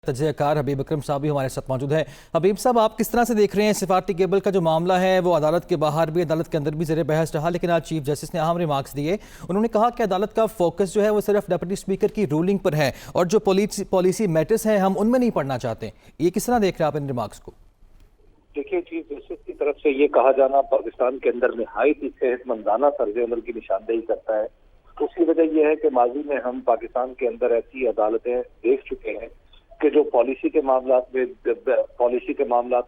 तजज़िया car हबीब अकरम साहब भी हमारे साथ मौजूद है। हबीब साहब, आप किस तरह से देख रहे हैं सिफारती केबल का जो मामला है वो अदालत के बाहर भी अदालत के अंदर भी ज़ेर बहस रहा, लेकिन आज चीफ जस्टिस ने अहम रिमार्क्स दिए। उन्होंने कहा कि अदालत का फोकस जो है वो सिर्फ डिप्टी स्पीकर की रूलिंग पर है और जो पॉलिसी मैटर्स हैं हम उनमें नहीं पढ़ना चाहते। ये किस तरह देख रहे हैं आप इन रिमार्क्स को? देखिए, चीफ जस्टिस की तरफ से ये कहा जाना पाकिस्तान के अंदर निहायत ही सेहतमंदाना तर्ज अमल की निशानदेही करता है। उसकी वजह यह है कि माजी में हम पाकिस्तान के अंदर ऐसी अदालतें देख चुके हैं कि जो पॉलिसी के मामलात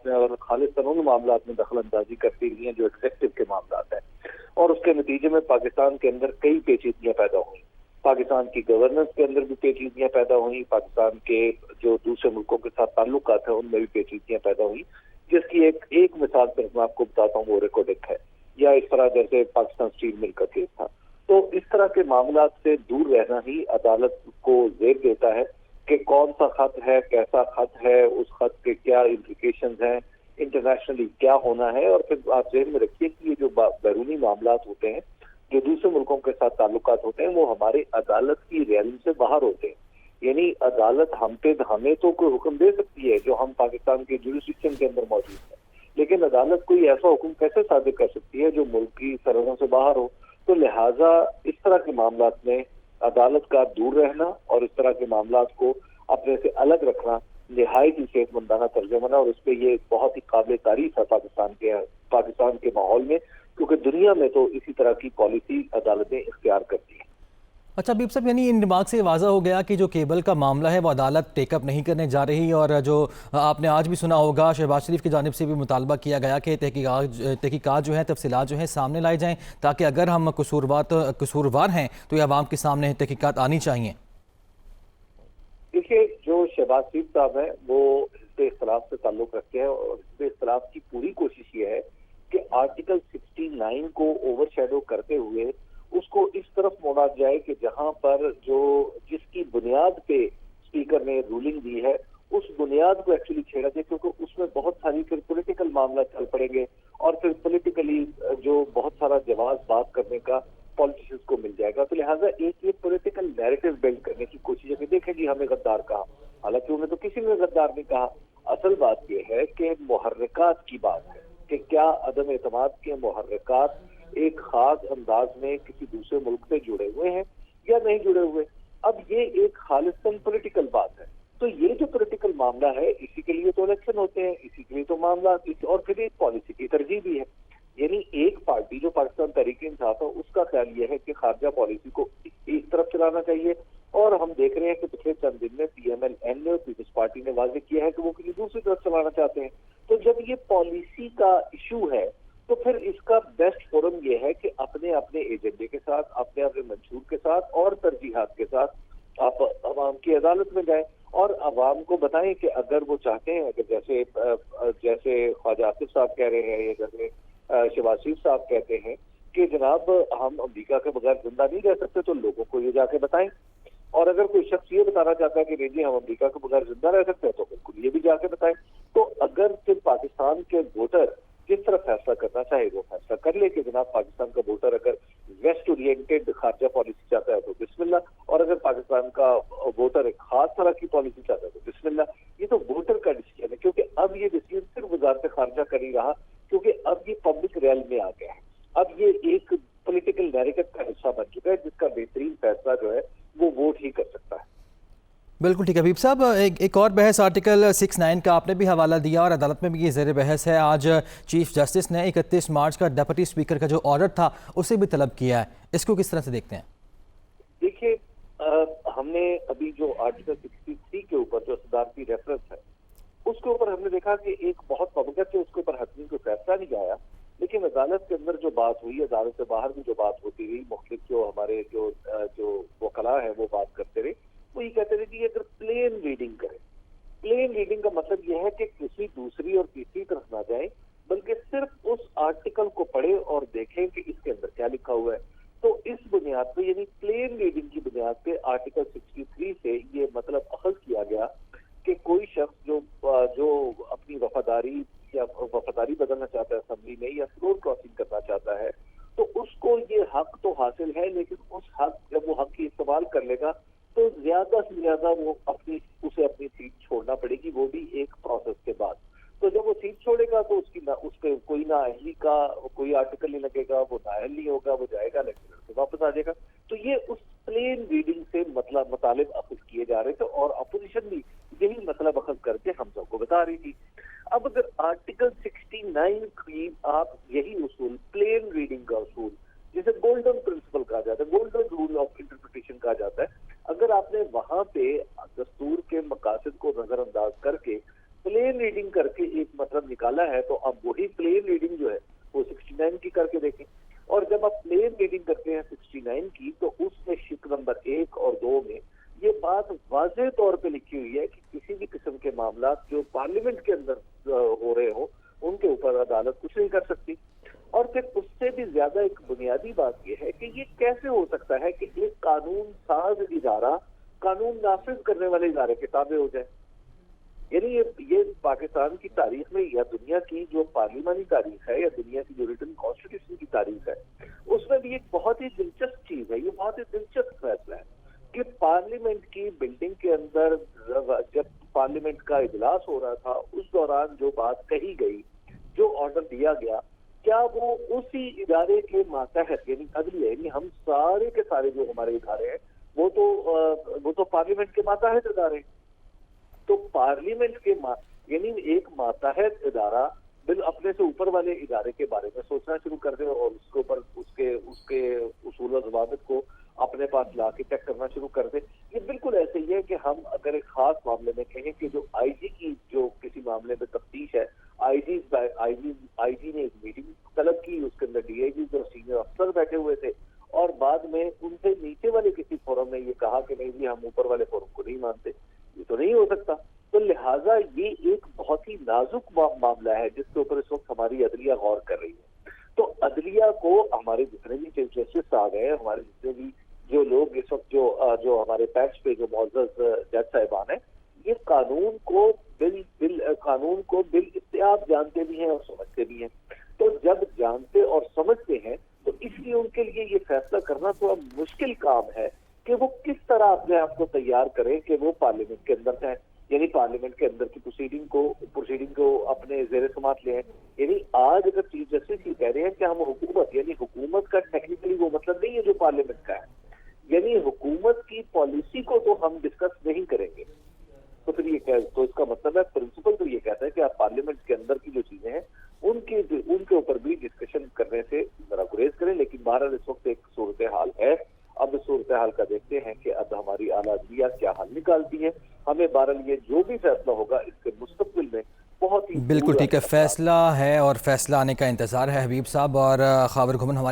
में और खालिस्तान उन मामलात में दखल अंदाजी करती रही हैं जो एग्जेक्टिव के मामलात हैं, और उसके नतीजे में पाकिस्तान के अंदर कई पेचीदगियां पैदा हुई। पाकिस्तान की गवर्नेंस के अंदर भी पेचीदगियां पैदा हुई, पाकिस्तान के जो दूसरे मुल्कों के साथ ताल्लुकात हैं उनमें भी पेचीदगियां पैदा हुई, जिसकी एक मिसाल सिर्फ मैं आपको बताता हूँ, वो रेकोडेक है, या इस तरह जैसे पाकिस्तान स्टील मिल का केस था। तो इस तरह के मामलात से दूर रहना ही अदालत को जेब देता है कि कौन सा खत है, कैसा खत है, उस खत के क्या इम्प्लिकेशंस हैं, इंटरनेशनली क्या होना है। और फिर आप ज़हन में रखिए कि ये जो बैरूनी मामलात होते हैं, जो दूसरे मुल्कों के साथ ताल्लुकात होते हैं, वो हमारे अदालत की रेलम से बाहर होते हैं। यानी अदालत हमें तो कोई हुक्म दे सकती है जो हम पाकिस्तान के जुरिस्डिक्शन के अंदर मौजूद है, लेकिन अदालत कोई ऐसा हुक्म कैसे सादिर कर सकती है जो मुल्क की सरहदों से बाहर हो। तो लिहाजा इस तरह के मामलात में अदालत का दूर रहना और इस तरह के मामलात को अपने से अलग रखना निहायत ही सेहतमंदाना तर्जुमा है, और इस पे ये बहुत ही काबिल तारीफ है पाकिस्तान के माहौल में, क्योंकि दुनिया में तो इसी तरह की पॉलिसी अदालतें इख्तियार करती हैं। अच्छा हबीब साहब, यानी इन रिमार्क से वाज़ा हो गया कि जो केबल का मामला है वो अदालत टेकअप नहीं करने जा रही, और जो आपने आज भी सुना होगा शहबाज शरीफ की जानिब से भी मुतालबा किया गया कि तहकीकात जो है, तफसीलात जो हैं सामने लाई जाएँ, ताकि अगर हम कसूरवार हैं तो ये आवाम के सामने तहकीकात आनी चाहिए। देखिए, जो शहबाज शरीफ साहब हैं वो हिज़्ब इख्तिलाफ से ताल्लुक़ रखते हैं, और हिज़्ब इख्तिलाफ की पूरी कोशिश ये है कि आर्टिकल 69 को ओवरशैडो करते हुए उसको इस तरफ मोड़ा जाए कि जहां पर जिसकी बुनियाद पे स्पीकर ने रूलिंग दी है उस बुनियाद को एक्चुअली छेड़ा जाए, क्योंकि उसमें बहुत सारी फिर पॉलिटिकल मामला चल पड़ेंगे और फिर पॉलिटिकली जो बहुत सारा जवाब बात करने का पॉलिटिशियंस को मिल जाएगा। तो लिहाजा एक पॉलिटिकल नैरेटिव बिल्ड करने की कोशिश है कि देखें जी हमें गद्दार कहा, हालांकि उन्हें तो किसी ने गद्दार नहीं कहा। असल बात यह है कि मुहर्रिकात की बात है कि क्या अदम एतमाद के मुहर्रिकात एक खास अंदाज में किसी दूसरे मुल्क से जुड़े हुए हैं या नहीं जुड़े हुए। अब ये एक खालिस्तान पॉलिटिकल बात है, तो ये जो पॉलिटिकल मामला है इसी के लिए तो इलेक्शन होते हैं, इसी के लिए तो मामला, और फिर एक पॉलिसी की तरजीह भी है। यानी एक पार्टी जो पाकिस्तान तहरीक इंसाफ है उसका ख्याल ये है कि खारजा पॉलिसी को एक तरफ चलाना चाहिए, और हम देख रहे हैं कि पिछले चंद दिन में PMLN ने और पीपल्स पार्टी ने वाज़ेह किया है कि वो किसी दूसरी तरफ चलाना चाहते हैं। तो जब ये पॉलिसी का इशू है तो फिर इसका बेस्ट फोरम ये है कि अपने अपने एजेंडे के साथ, अपने अपने मंशूर के साथ और तरजीहात के साथ आप अवाम की अदालत में जाएं और अवाम को बताएं कि अगर वो चाहते हैं, अगर जैसे ख्वाजा आसिफ साहब कह रहे हैं या जैसे शहबाज शरीफ साहब कहते हैं कि जनाब हम अमेरिका के बगैर जिंदा नहीं रह सकते, तो लोगों को ये जाके बताएं। और अगर कोई शख्स ये बताना चाहता है कि नहीं जी हम अमेरिका के बगैर जिंदा रह सकते हैं, तो बिल्कुल ये भी जाके बताएं। तो अगर सिर्फ पाकिस्तान के वोटर जिस तरह फैसला करना चाहे वो फैसला कर ले कि जनाब पाकिस्तान का वोटर अगर वेस्ट ओरिएंटेड खारजा पॉलिसी चाहता है तो बिस्मिल्लाह, और अगर पाकिस्तान का वोटर एक खास तरह की पॉलिसी चाहता है तो बिस्मिल्लाह। ये तो वोटर का डिसीजन है, क्योंकि अब ये डिसीजन सिर्फ वजारत खारजा कर ही रहा, क्योंकि अब ये पब्लिक रेल में आ गया है। अब ये एक पॉलिटिकल नैरेटिव का हिस्सा बन चुका है, जिसका बेहतरीन फैसला जो है वो वोट ही कर सकता है। बिल्कुल ठीक है हबीब साहब, एक और बहस आर्टिकल 69 का आपने भी हवाला दिया और अदालत में भी ये ज़ेर बहस है। आज चीफ जस्टिस ने 31 मार्च का डिप्टी स्पीकर का जो ऑर्डर था उसे भी तलब किया है, इसको किस तरह से देखते हैं? देखिए, हमने अभी जो आर्टिकल 63 के ऊपर जो सदारती रेफरेंस है उसके ऊपर हमने देखा कि एक बहुत मबगत से उसके ऊपर हतमी कोई फैसला नहीं आया, लेकिन अदालत के अंदर जो बात हुई, अदालत से बाहर भी जो बात होती रही, मुख्तलिफ जो हमारे जो वकला है वो बात करते रहे, वो ये कहते रहे कि अगर प्लेन रीडिंग करें, प्लेन रीडिंग का मतलब यह है कि किसी दूसरी और तीसरी तरफ ना जाए, बल्कि सिर्फ उस आर्टिकल को पढ़े और देखें कि इसके अंदर क्या लिखा हुआ है। तो इस बुनियाद पे, यानी प्लेन रीडिंग की बुनियाद पे आर्टिकल 63 से ये मतलब अखज़ किया गया कि कोई शख्स जो अपनी वफादारी बदलना चाहता है असेंबली में या फ्लोर क्रॉसिंग करना चाहता है, तो उसको ये हक तो हासिल है, लेकिन उस हक जब वो हक की इस्तेमाल कर लेगा तो ज्यादा से ज्यादा वो उसे अपनी सीट छोड़ना का कोई आर्टिकल नहीं लगेगा, वो नायल नहीं होगा, वो जाएगा लेक्चरर से वापस आ जाएगा। तो ये उस प्लेन रीडिंग से मतलब अखज किए जा रहे थे और अपोजिशन भी यही मतलब अखज करके हम सबको बता रही थी। अब अगर आर्टिकल 69 की आप यही उसूल, प्लेन रीडिंग का उसूल, जिसे गोल्डन प्रिंसिपल कहा जाता है, गोल्डन रूल ऑफ इंटरप्रिटेशन कहा जाता है, अगर आपने वहां पे दस्तूर के मकासद को नजरअंदाज करके प्लेन रीडिंग करके एक मतलब निकाला है, तो अब वही प्लेन रीडिंग जो है वो 69 की करके देखें। और जब आप प्लेन रीडिंग करते हैं 69 की, तो उसमें शिक नंबर 1 और 2 में ये बात वाज़ेह तौर पे लिखी हुई है कि किसी भी किस्म के मामला जो पार्लियामेंट के अंदर हो रहे हो, उनके ऊपर अदालत कुछ नहीं कर सकती। और फिर उससे भी ज्यादा एक बुनियादी बात यह है कि ये कैसे हो सकता है कि एक कानून साज इदारा कानून नाफिज करने वाले इदारे के ताबे हो जाए। यानी ये पाकिस्तान की तारीख में या दुनिया की जो पार्लिमानी तारीख है या दुनिया की जो रिटन कॉन्स्टिट्यूशन की तारीख है, उसमें भी एक बहुत ही दिलचस्प चीज है, ये बहुत ही दिलचस्प फैसला है कि पार्लियामेंट की बिल्डिंग के अंदर जब पार्लियामेंट का इजलास हो रहा था, उस दौरान जो बात कही गई, जो ऑर्डर दिया गया, क्या वो उसी इदारे के मातहत यानी अदलिया, यानी हम सारे के सारे जो हमारे इदारे हैं वो तो पार्लियामेंट के मातहत इदारे। तो पार्लियामेंट के यानी एक मातहत इदारा बिल अपने से ऊपर वाले इदारे के बारे में सोचना शुरू कर दे और उसके ऊपर उसके उसूल और ज़वाबित को अपने पास ला के चेक करना शुरू कर दे। ये बिल्कुल ऐसे ही है कि हम अगर एक खास मामले में कहें कि जो आईजी की जो किसी मामले में तफ्तीश है, आईजी ने एक मीटिंग तलब की, उसके अंदर डीआईजी और सीनियर अफसर बैठे हुए थे और बाद में उनसे नीचे वाले किसी फोरम ने ये कहा कि नहीं जी हम ऊपर वाले फोरम को नहीं मानते, ये तो नहीं हो सकता। तो लिहाजा ये एक बहुत ही नाजुक मामला है जिसके ऊपर इस वक्त हमारी अदलिया गौर कर रही है। तो अदलिया को हमारे जितने भी चीफ जस्टिस आ गए, हमारे जितने भी जो लोग इस वक्त जो हमारे पैक्स पे जो मौजूद जज साहिबान है, ये कानून को बिल इत्तेआब जानते भी हैं और समझते भी हैं। तो जब जानते और समझते हैं तो इसलिए उनके लिए ये फैसला करना थोड़ा मुश्किल काम है कि वो किस तरह अपने आप को तैयार करें कि वो पार्लियामेंट के अंदर जाए, यानी पार्लियामेंट के अंदर की प्रोसीडिंग को अपने ज़ेरे समात ले आए। यानी आज अगर चीफ जस्टिस ये कह रहे हैं कि हम हुकूमत का टेक्निकली वो मतलब नहीं है जो पार्लियामेंट का है, यानी हुकूमत की पॉलिसी को तो हम डिस्कस नहीं करेंगे, तो फिर ये तो इसका मतलब है प्रिंसिपल तो ये कहता है कि आप पार्लियामेंट के अंदर की जो चीजें हैं उनके ऊपर भी डिस्कशन करने से जरा गुरेज करें। लेकिन बहरहाल इस वक्त एक सूरत हाल है, अब इस सूरत हाल का देखते हैं कि अब हमारी आला अदलिया क्या हल निकालती है। हमें बहरहाल ये जो भी फैसला होगा इसके मुस्तकबिल में बहुत ही बिल्कुल ठीक है, फैसला है और फैसला आने का इंतज़ार है हबीब साहब। और ख़ावर घुमन हमारे